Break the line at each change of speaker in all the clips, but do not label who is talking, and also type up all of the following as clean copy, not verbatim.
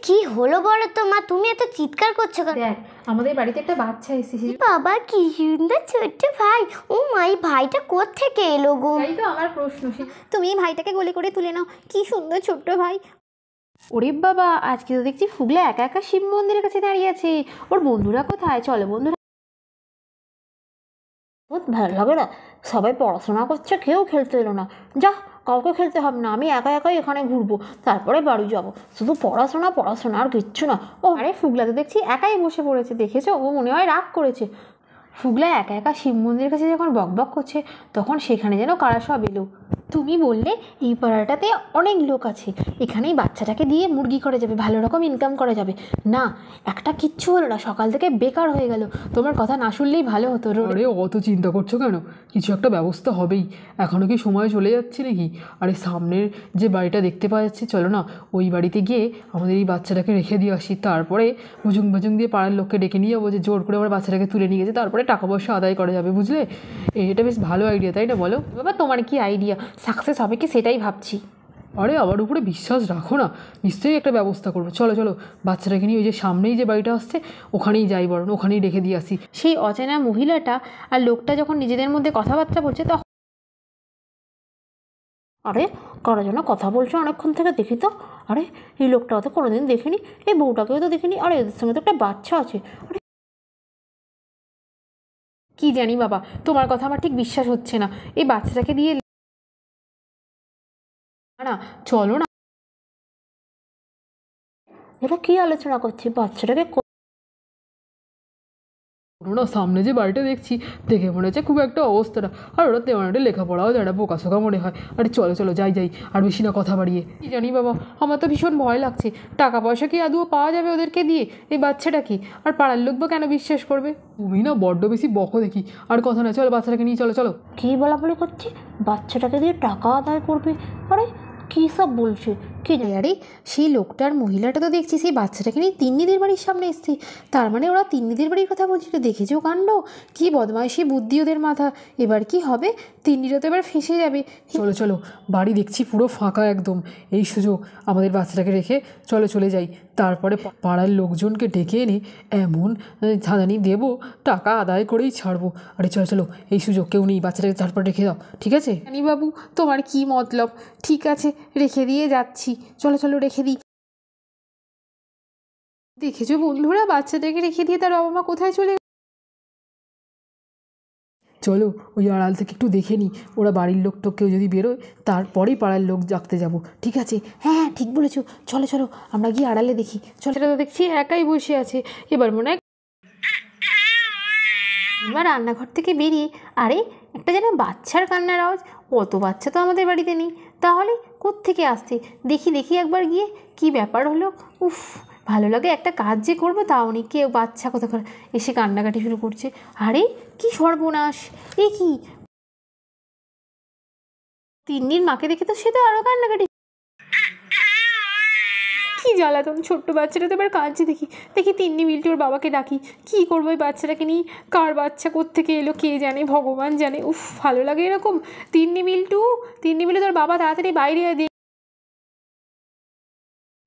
কি হলো বলো তো মা, তুমি এত চিৎকার করছো কেন?
দেখ আমাদের বাড়িতে একটা বাচ্চা এসেছে।
বাবা কি সুন্দর ছোট্ট ভাই। ও মা, এই ভাইটা কোত্থেকে এলো গো?
তাই তো আমার প্রশ্ন।
তুমি এই ভাইটাকে কোলে করে তুলে নাও, কি সুন্দর ছোট্ট ভাই।
ওরে বাবা, আজকে তো দেখছি ফুগলা একা একা শিব মন্দিরের কাছে দাঁড়িয়ে আছে। ওর বন্ধুরা কোথায়? চলো বন্ধুরা।
বহুত ভালো লাগে না, সবাই পড়াশোনা করছে, কেউ খেলতে এলো না। যা, কাউকে খেলতে হবে না, আমি একা একাই এখানে ঘুরবো, তারপরে বাড়ি যাব। শুধু পড়াশোনা পড়াশোনা, আর কিচ্ছু না।
ও আরে, ফুগলা তো দেখছি একাই বসে পড়েছে, দেখেছো? ও মনে হয় রাগ করেছে। ফুগলা একা একা শিব মন্দিরের কাছে যখন বকবক করছে, তখন সেখানে যেন কারা সব এলো। তুমি বললে এই পাড়াটাতে অনেক লোক আছে, এখানেই বাচ্চাটাকে দিয়ে মুরগি করা যাবে, ভালো রকম ইনকাম করা যাবে। না, একটা কিচ্ছু হলো না, সকাল থেকে বেকার হয়ে গেল। তোমার কথা না শুনলেই ভালো হতো।
আরে অত চিন্তা করছো কেন? কিছু একটা ব্যবস্থা হবেই। এখনও কি সময় চলে যাচ্ছে নাকি? আরে সামনের যে বাড়িটা দেখতে পাওয়া যাচ্ছে, চলো না ওই বাড়িতে গিয়ে আমাদের এই বাচ্চাটাকে রেখে দিয়ে আসি। তারপরে বুজুং বাজুং দিয়ে পাড়ার লোককে ডেকে নিয়ে যাবো যে জোর করে আমার বাচ্চাটাকে তুলে নিয়ে গেছে, তারপরে টাকা পয়সা আদায় করা যাবে, বুঝলে? এটা বেশ ভালো আইডিয়া, তাই না বলো?
বাবা তোমার কি আইডিয়া, সাকসেস হবে কি সেটাই ভাবছি।
আরে আমার উপরে বিশ্বাস রাখো না, নিশ্চয়ই একটা ব্যবস্থা করবো। চলো চলো, বাচ্চাটাকে নিয়ে ওই যে সামনেই যে বাড়িটা আসছে ওখানেই যাই, বরং ওখানেই রেখে দিয়ে আসি।
সেই অচেনা মহিলাটা আর লোকটা যখন নিজেদের মধ্যে কথাবার্তা বলছে, তখন
আরে কারো জন্য কথা বলছো অনেকক্ষণ থেকে, দেখি তো। আরে এই লোকটাও তো কোনোদিন দেখিনি, এই বউটাকেও তো দেখিনি, আর এদের সঙ্গে তো একটা বাচ্চা আছে। আরে
কি জানি বাবা, তোমার কথা আমার ঠিক বিশ্বাস হচ্ছে না। এই বাচ্চাটাকে দিয়ে না, চলো না।
এটা কি আলোচনা করছি? বাচ্চাটাকে
না, সামনে যে বাড়িটা দেখছি দেখে মনে হচ্ছে খুব একটা অবস্থাটা, আর ওরা তেমন একটা লেখাপড়াও জানে না, বোকাশোকা মনে হয়। আরে চলো চলো যাই যাই, আর বেশি না কথা বাড়িয়ে।
কি জানি বাবা, আমার তো ভীষণ ভয় লাগছে। টাকা পয়সা কি আদৌ পাওয়া যাবে ওদেরকে দিয়ে? এই বাচ্চাটাকে আর পাড়ার লোক বা কেন বিশ্বাস করবে?
তুমি না বড্ড বেশি বকো দেখি। আর কথা না, চলো বাচ্চাটাকে নিয়ে চলো চলো।
কি বলাবলি করছে? বাচ্চাটাকে দিয়ে টাকা আদায় করবে? আরে কী সব বলছে?
কে জানে? আরে সেই লোকটার মহিলাটা তো দেখছি সেই বাচ্চাটাকে নিয়ে তিন্নিদের বাড়ির সামনে এসেছি। তার মানে ওরা তিন্নিদের বাড়ির কথা বলছিল। দেখেছো কাণ্ড, কি বদমাইশি বুদ্ধি ওদের মাথা। এবার কি হবে? তিন্নিরা তো এবার ফেঁসে যাবে।
চলো চলো, বাড়ি দেখছি পুরো ফাঁকা একদম, এই সুযোগ আমাদের বাচ্চাটাকে রেখে চলো চলে যাই। তারপরে পাড়ার লোকজনকে ডেকে এনে এমন ধাঁধানি দেবো, টাকা আদায় করেই ছাড়বো। আরে চলো চলো, এই সুযোগ কেউ নেই, বাচ্চাটাকে তারপর রেখে দাও, ঠিক আছে?
জানি বাবু, তোমার কি মতলব? ঠিক আছে, রেখে দিয়ে যাচ্ছি। চলো চলো রেখে দিই। দেখেছো বন্ধুরা, বাচ্চাটাকে রেখে দিয়ে তার বাবা মা কোথায় চলে গেল?
চলো ওই আড়াল থেকে একটু দেখে নিই, ওরা বাড়ির লোক তো কেউ যদি বেরোয় তারপরেই পাড়ার লোক ডাকতে যাব, ঠিক আছে?
হ্যাঁ হ্যাঁ, ঠিক বলেছো। চলো চলো, আমরা গিয়ে আড়ালে দেখি। চলো। সেটা তো দেখছি একাই বসে আছে। এবার মনে হয় এবার রান্নাঘর থেকে বেরিয়ে, আরে একটা যেন বাচ্চার কান্নার আওয়াজ। অত বাচ্চা তো আমাদের বাড়িতে নেই, তাহলে কোত্থেকে আসছে? দেখি দেখি একবার গিয়ে, কি ব্যাপার হলো। উফ, ভালো লাগে, একটা কাজ যে করবো তাও নেই। কেউ বাচ্চা কোথাকার এসে কান্নাকাটি শুরু করছে। আরে কি সর্বনাশ! এ কি, তিন্নির মাকে দেখে তো সে তো আরও কান্নাকাটি। কি জ্বালাতন, ছোট্ট বাচ্চাটা তো এবার কাঁদছে। দেখি দেখি তিন্নি মিল্টি ওর বাবাকে ডাকি। কি করবো এই বাচ্চাটাকে নিয়ে? কার বাচ্চা কোত্থেকে এলো কে জানে, ভগবান জানে। উফ, ভালো লাগে এরকম। তিন্নি মিল্টু, তিন্নি মিল্টু, তোর বাবা তাড়াতাড়ি বাইরে দিয়ে।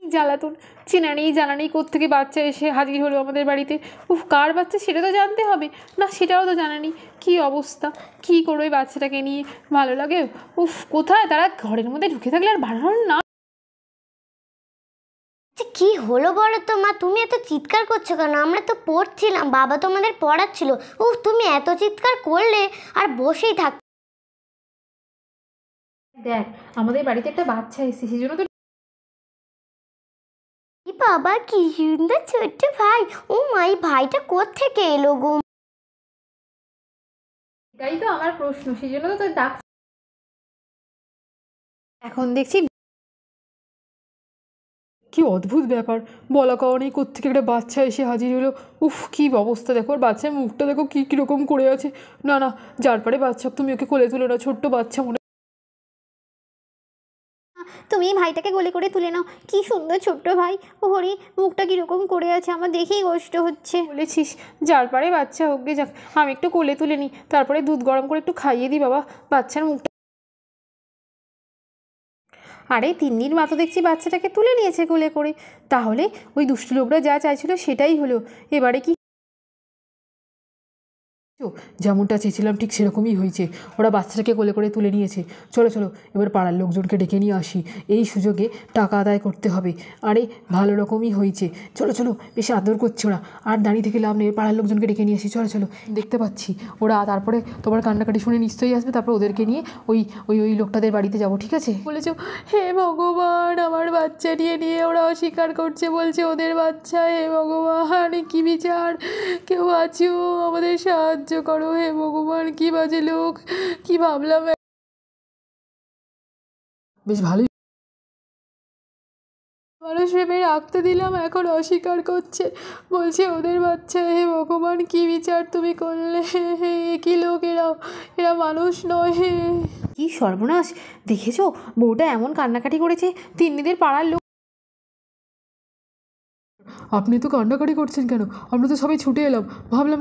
জ্বালাতন, চেনা নেই জানা নেই কোত্থেকে বাচ্চা এসে হাজির হলো আমাদের বাড়িতে। উফ, কার বাচ্চা সেটা তো জানতে হবে না, সেটাও তো জানা নেই। কী অবস্থা, কী করবো এই বাচ্চাটাকে নিয়ে? ভালো লাগে। উফ, কোথায় তারা ঘরের মধ্যে ঢুকে থাকলে আর বাড়ানোর না।
কি হলো বলো তো মা, তুমি এত চিৎকার করছো কেন? আমরা তো পড়ছিলাম, বাবা তো আমাদের পড়াচ্ছিল। উফ, তুমি এত চিৎকার করলে আর বসেই থাক।
দেখ আমাদের বাড়িতে একটা বাচ্চা এসেছে, সেই জন্য তো।
বাবা কি সুন্দর ছোট্ট ভাই। ও মা, এই ভাইটা কোত্থেকে এলো গো?
এটাই তো আমার প্রশ্ন, সেই জন্য তো তোর ডাক। এখন দেখছি
কি অদ্ভুত ব্যাপার, বলা কারণেই কোত্থেকে একটা বাচ্চা এসে হাজির হলো। উফ, কী অবস্থা দেখো, আর বাচ্চার মুখটা দেখো কী কীরকম করে আছে। না না, যার পারে বাচ্চা, তুমি ওকে কোলে তুলে না, ছোট্ট বাচ্চা মনে।
তুমি এই ভাইটাকে কোলে করে তুলে নাও, কি সুন্দর ছোট্ট ভাই। ও হরি, মুখটা কিরকম করে আছে, আমার দেখেই কষ্ট হচ্ছে।
বলেছিস, যার পারে বাচ্চা হোক গে যাক। আমি একটু কোলে তুলে নিই, তারপরে দুধ গরম করে একটু খাইয়ে দিই বাবা বাচ্চার মুখটা। আরে তিন্নির মা তো দেখছি বাচ্চাটাকে তুলে নিয়েছে কোলে করে, তাহলে ওই দুষ্টু লোকরা যা চাইছিল সেটাই হলো। এবারে কি
যেমনটা চেয়েছিলাম ঠিক সেরকমই হয়েছে, ওরা বাচ্চাটাকে কোলে করে তুলে নিয়েছে। চলো চলো এবার পাড়ার লোকজনকে ডেকে নিয়ে আসি, এই সুযোগে টাকা আদায় করতে হবে। আরে ভালো রকমই হয়েছে, চলো চলো, বেশি আদর করছে ওরা, আর দাঁড়িয়ে থেকে লাভ নেই, পাড়ার লোকজনকে ডেকে নিয়ে আসি, চলো চলো। দেখতে পাচ্ছি ওরা তারপরে তোমার কান্নাকাটি শুনে নিশ্চয়ই আসবে, তারপর ওদেরকে নিয়ে ওই ওই ওই লোকটাদের বাড়িতে যাবো, ঠিক আছে?
বলেছো হে ভগবান, আমার বাচ্চা নিয়ে ওরা অস্বীকার করছে, বলছে ওদের বাচ্চা। হে ভগবান, কি বিচার, কেউ আছো আমাদের সাহায্য করো, হে ভগবান, কি বাজে লোক, কি ভাবলাম।
বেশ ভালোই
মানুষ ভেবে রাখতে দিলাম, এখন অস্বীকার করছে, বলছে ওদের বাচ্চা। হে ভগবান, কি বিচার তুমি করলে, হে কি লোক এরা, এরা মানুষ নয়। হে কি সর্বনাশ, দেখেছো বউটা এমন কান্নাকাটি করেছে, তিন্নিদের পাড়ার লোক।
আপনি তো কান্নাকাটি করছেন কেন? আমরা তো সবাই ছুটে এলাম, ভাবলাম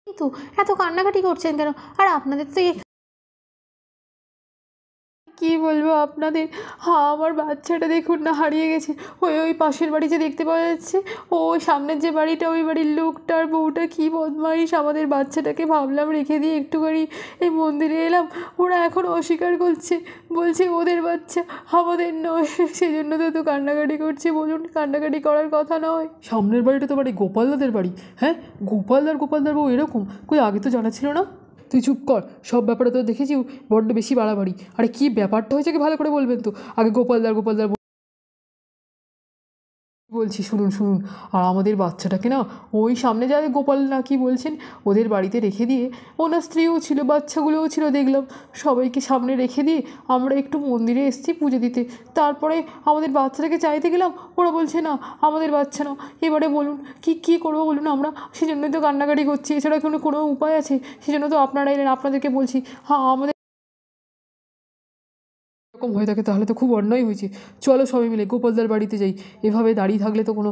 কিন্তু এত কান্নাকাটি করছেন কেন? আর আপনাদের তো কি বলবো আপনাদের, হ্যাঁ আমার বাচ্চাটা দেখুন না, হারিয়ে গেছে। ওই ওই পাশের বাড়ি যে দেখতে পাওয়া যাচ্ছে, ও সামনের যে বাড়িটা, ওই বাড়ির লোকটার বউটা কি বদমাইশ, আমাদের বাচ্চাটাকে ভাবলাম রেখে দিয়ে একটুখানি এই মন্দিরে এলাম, ওরা এখন অস্বীকার করছে, বলছে ওদের বাচ্চা, আমাদের নয়। সেজন্য তো তো কান্নাকাটি করছে, বলুন কান্নাকাটি করার কথা নয়।
সামনের বাড়িটা তো বাড়ি গোপালদাদের বাড়ি। হ্যাঁ, গোপালদার বউ এরকম, কই আগে তো জানা ছিল না। তুই চুপ কর, সব ব্যাপারে তো দেখেছি বড্ড বেশি বাড়াবাড়ি। আরে কী ব্যাপারটা হয়েছে কি ভালো করে বলবেন তো? আগে গোপালদার বলছি, শুনুন শুনুন, আর আমাদের বাচ্চাটাকে না ওই সামনে যায় গোপাল না কি বলছেন, ওদের বাড়িতে রেখে দিয়ে, ওনার স্ত্রীও ছিল, বাচ্চাগুলোও ছিল, দেখলাম সবাইকে সামনে রেখে দিয়ে আমরা একটু মন্দিরে এসেছি পুজো দিতে। তারপরে আমাদের বাচ্চাটাকে চাইতে গেলাম, ওরা বলছে না আমাদের বাচ্চা না। এবারে বলুন কী করবো বলুন আমরা? সেজন্যই তো কান্নাকাটি করছি, এছাড়া কোনো উপায় আছে? সেজন্য তো আপনারা এলেন, আপনাদেরকে বলছি। হ্যাঁ, আমাদের এরকম হয়ে থাকে তাহলে তো খুব অন্যায় হয়েছে। চলো সবাই মিলে গোপালদার বাড়িতে যাই, এভাবে দাঁড়িয়ে থাকলে তো কোনো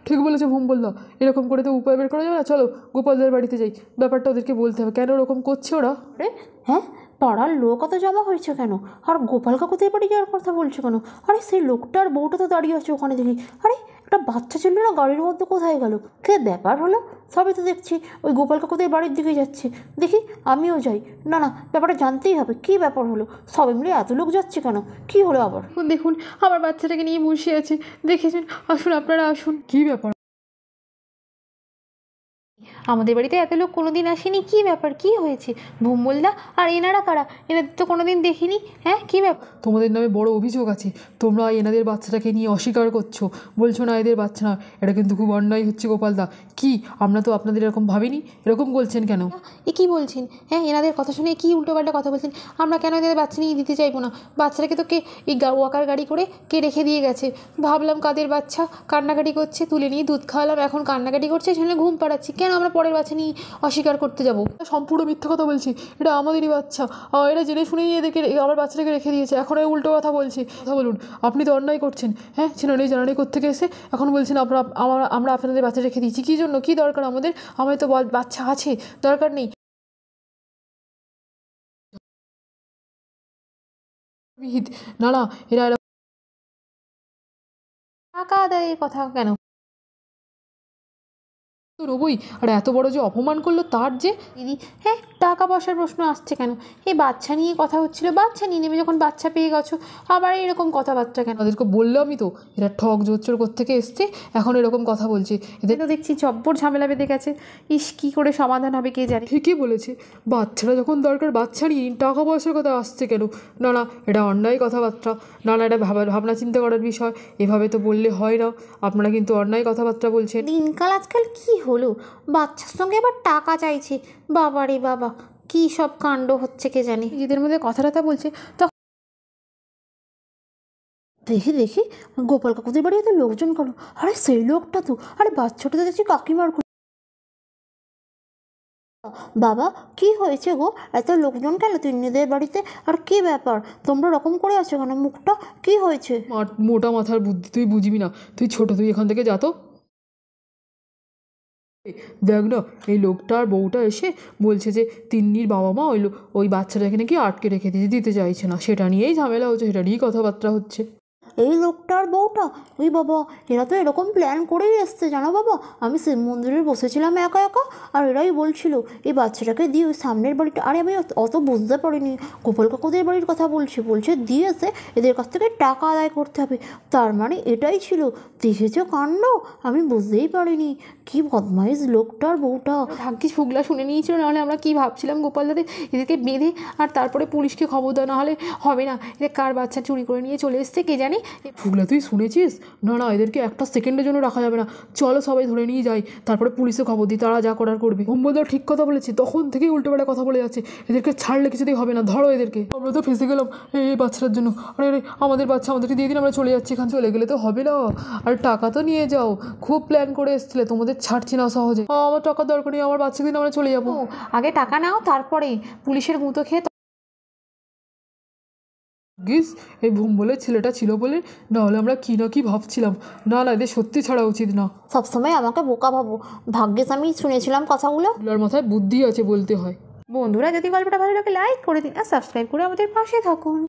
ঠিক বলেছে ভুম্বলদা, এরকম করে তো উপায় বের করা যাবে না। চলো গোপালদার বাড়িতে যাই, ব্যাপারটা ওদেরকে বলতে হবে, কেন ওরকম করছে ওরা।
আরে হ্যাঁ, পাড়ার লোক অত জমা হয়েছে কেন? আর গোপাল কাকুদের বাড়ি যাওয়ার কথা বলছো কেন? আরে সেই লোকটা আর বউটা তো দাঁড়িয়ে আছে ওখানে, দেখি। আরে একটা বাচ্চা ছিল না গাড়ির মধ্যে, কোথায় গেল? কে ব্যাপার হলো? সবই তো দেখছি ওই গোপাল কাকুদের বাড়ির দিকে যাচ্ছে, দেখি আমিও যাই। না না, ব্যাপারটা জানতেই হবে, কী ব্যাপার হলো, সবাই মিলে এত লোক যাচ্ছে কেন, কী হলো আবার?
দেখুন আমার বাচ্চাটাকে নিয়ে বসে আছে, দেখেছেন? আসুন আপনারা আসুন।
কী ব্যাপার?
আমাদের বাড়িতে এত লোক কোনোদিন আসেনি, কি ব্যাপার, কি হয়েছে? ভুম্বলদা আর এনারা কারা? এনাদের তো কোনোদিন দেখিনি। হ্যাঁ, কী ব্যাপার?
তোমাদের নামে বড় অভিযোগ আছে, তোমরা এনাদের বাচ্চাটাকে নিয়ে অস্বীকার করছো, বলছো না এদের বাচ্চা না। এটা কিন্তু খুব অন্যায় হচ্ছে গোপালদা। কি, আমরা তো আপনাদের এরকম ভাবিনি, এরকম বলছেন কেন?
এ কী বলছেন? হ্যাঁ, এনাদের কথা শুনে কি উল্টোপাল্টা কথা বলছেন? আমরা কেন এদের বাচ্চা নিয়ে দিতে চাইবো না? বাচ্চাটাকে তো কে এই ওয়াকার গাড়ি করে কে রেখে দিয়ে গেছে, ভাবলাম কাদের বাচ্চা, কান্নাকাটি করছে, তুলে নিয়ে দুধ খাওয়ালাম, এখন কান্নাকাটি করছে, সেখানে ঘুম পাড়াচ্ছি, কেন আমরা পরের বাচ্চা নিয়ে অস্বীকার করতে যাবো?
সম্পূর্ণ মিথ্যা কথা বলছি, এটা আমাদেরই বাচ্চা, এরা জেনে শুনেই এদেরকে আমার বাচ্চাটাকে রেখে দিয়েছে, এখন এই উল্টো কথা বলছি। কথা বলুন, আপনি তো অন্যায় করছেন। হ্যাঁ, ছেলে জানানি কোত্থেকে এসে এখন বলছেন আমরা আপনাদের বাচ্চা রেখে দিয়েছি, কী জন্য, কী দরকার আমাদের? আমাদের তো বাচ্চা আছে, দরকার নেই। বিহিত না না, এরা
টাকা আদায়ের কথা কেন?
তো রবই, আর এত বড় যে অপমান করলো তার যে।
দিদি, হ্যাঁ টাকা পয়সার প্রশ্ন আসছে কেন? এই বাচ্চা নিয়ে কথা হচ্ছিলো, বাচ্চা নিয়ে নেবে, যখন বাচ্চা পেয়ে গেছো আবার এরকম কথাবার্তা কেন?
তাদেরকে বললামই তো, এরা ঠক জোচ্চোর কোত্থেকে এসছে, এখন এরকম কথা বলছে। এদের
তো দেখছি জব্বর ঝামেলা বেঁধে গেছে, ইস কী করে সমাধান হবে কে জানে।
ঠিকই বলেছে, বাচ্চারা যখন দরকার বাচ্চা নিয়ে টাকা পয়সার কথা আসছে কেন? না না, এটা অন্যায় কথাবার্তা, না না, এটা ভাবনা চিন্তা করার বিষয়, এভাবে তো বললে হয় না। আপনারা কিন্তু অন্যায় কথাবার্তা বলছেন।
দিনকাল আজকাল কি হলো, বাচ্চার সঙ্গে আবার টাকা চাইছে, বাবা রে বাবা, কী সব কাণ্ড হচ্ছে কে জানে।
নিজেদের মধ্যে কথা টথা বলছে, তখন
দেখি দেখি গোপাল কাকুদের বাড়ি এত লোকজন কেন? আরে সেই লোকটা তো, আরে বাচ্চাটা তো দেখছি কাকিমার বাবা, কি হয়েছে গো, এত লোকজন কেন তিন্নিদের বাড়িতে? আর কি ব্যাপার, তোমরা রকম করে আছো কেন, মুখটা কি হয়েছে?
মোটা মাথার বুদ্ধি তুই বুঝবি না, তুই ছোট, তুই এখান থেকে যা তো। দেখ না, এই লোকটা আর বউটা এসে বলছে যে তিন্নির বাবা মা ওই বাচ্চাটাকে নাকি আটকে রেখে দিতে চাইছে না, সেটা নিয়েই ঝামেলা হচ্ছে, সেটা নিয়েই কথাবার্তা হচ্ছে।
এই লোকটার বউটা, ওই বাবা, এরা তো এরকম প্ল্যান করেই এসছে জানো বাবা। আমি শিব মন্দিরে বসেছিলাম একা একা, আর এরাই বলছিল এই বাচ্চাটাকে দিয়ে ওই সামনের বাড়িটা, আরে আমি অত বুঝতে পারিনি, গোপাল কাকুদের বাড়ির কথা বলছে দিয়েছে এদের কাছ থেকে টাকা আদায় করতে হবে, তার মানে এটাই ছিল। দেখেছো কাণ্ড, আমি বুঝতেই পারিনি, কি বদমাইশ লোকটার বউটা।
ভাগ্যিস ফুগলা শুনে নিয়েছিল, নাহলে আমরা কি ভাবছিলাম গোপাল দাদা এদেরকে বেঁধে আর তারপরে পুলিশকে খবর দেওয়া, নাহলে হবে না। এদের কার বাচ্চা চুরি করে নিয়ে চলে এসছে কে জানে। ফুগলা তুই শুনেছিস? না না, এদেরকে একটা সেকেন্ডের জন্য রাখা যাবে না, চলো সবাই ধরে নিয়ে যাই, তারপরে পুলিশে খবর দিই, তারা যা করার করবে। মোহাম্মদও ঠিক কথা বলেছি, তখন থেকেই উল্টোপাল্টা কথা বলে যাচ্ছে, এদেরকে ছাড়লে কিছুতেই হবে না, ধরো এদেরকে। আমরা তো ফেসে গেলাম এই বাচ্চাটার জন্য। আরে আরে, আমাদের বাচ্চা আমাদেরকে দিয়ে দিন, আমরা চলে যাচ্ছি এখান। চলে গেলে তো হবে না, আর টাকা তো নিয়ে যাও, খুব প্ল্যান করে এসেছিলে, তোমাদের ছাড়ছি না সহজে। আমার টাকার দরকার নেই, আমার বাচ্চাকে দিন, আমরা চলে যাবো।
আগে টাকা নাও, তারপরে পুলিশের গুঁতো খেয়ে
গিস এই ভুম বলে ছেলেটা ছিল বলে, নাহলে আমরা কি না কি ভাবছিলাম। না না, এদের সত্যি ছাড়া উচিত না।
সবসময় আমাকে বোকা ভাবো, ভাগ্যিস আমি শুনেছিলাম কথাগুলো।
ওগুলোর মাথায় বুদ্ধি আছে বলতে হয়।
বন্ধুরা, যদি গল্পটা ভালো লাগে লাইক করে দিন আর সাবস্ক্রাইব করে আমাদের পাশে থাকুন।